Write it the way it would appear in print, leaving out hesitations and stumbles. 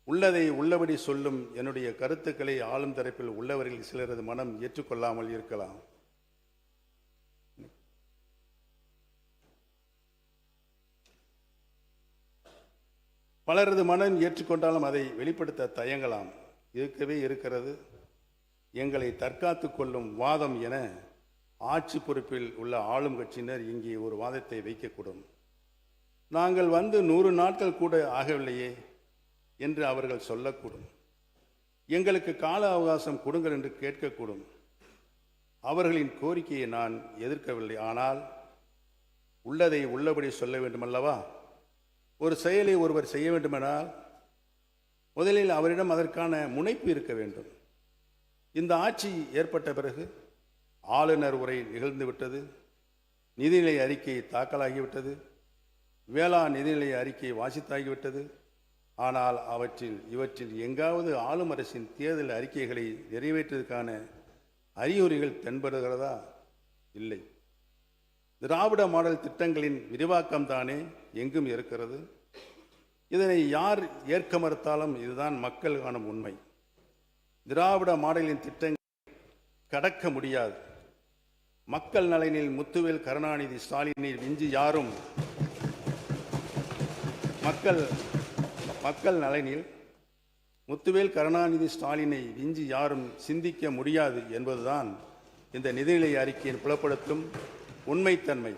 உள்ளதை உள்ளபடி சொல்லும் என்னுடைய கருத்துக்களை ஆளும் தரப்பில் உள்ளவர்கள் சிலரது மனம் ஏற்றுக்கொள்ளாமல் இருக்கலாம். பலரது மனம் ஏற்றுக்கொண்டாலும் அதை வெளிப்படுத்த தயங்கலாம். இருக்கவே இருக்கிறது. எங்களை தற்காத்து கொள்ளும் வாதம் என ஆட்சி பொறுப்பில் உள்ள ஆளும் கட்சியினர் இங்கே ஒரு வாதத்தை வைக்கக்கூடும். நாங்கள் வந்து 100 நாட்கள் கூட ஆகவில்லையே என்று அவர்கள் சொல்லக்கூடும். எங்களுக்கு கால அவகாசம் கொடுங்கள் என்று கேட்கக்கூடும். அவர்களின் கோரிக்கையை நான் எதிர்க்கவில்லை. ஆனால் உள்ளதை உள்ளபடி சொல்ல வேண்டுமல்லவா? ஒரு செயலை ஒருவர் செய்ய வேண்டுமென்றால் முதலில் அவரிடம் அதற்கான முனைப்பு இருக்க வேண்டும். இந்த ஆட்சி ஏற்பட்ட பிறகு ஆளுநர் உரை நிகழ்ந்துவிட்டது, நிதிநிலை அறிக்கை தாக்கலாகிவிட்டது, வேளாண் நிதிநிலை அறிக்கை வாசித்தாகிவிட்டது. ஆனால் இவற்றில் எங்காவது ஆளும் அரசின் தேர்தல் அறிக்கைகளை நிறைவேற்றுவதற்கான அறிகுறிகள் தென்படுகிறதா? இல்லை. திராவிட மாடல் திட்டங்களின் விரிவாக்கம்தானே எங்கும் இருக்கிறது. இதனை யார் ஏற்க மறுத்தாலும் இதுதான் மக்கள் காணும் உண்மை. திராவிட மாடலின் திட்டங்கள் கடக்க முடியாது. மக்கள் நலனில் முத்துவேல் கருணாநிதி ஸ்டாலினை விஞ்சி யாரும் மக்கள் நலனில் முத்துவேல் கருணாநிதி ஸ்டாலினை விஞ்சி யாரும் சிந்திக்க முடியாது என்பதுதான் இந்த நிதிநிலை அறிக்கையின் புலப்படுத்தும் உண்மைத்தன்மை.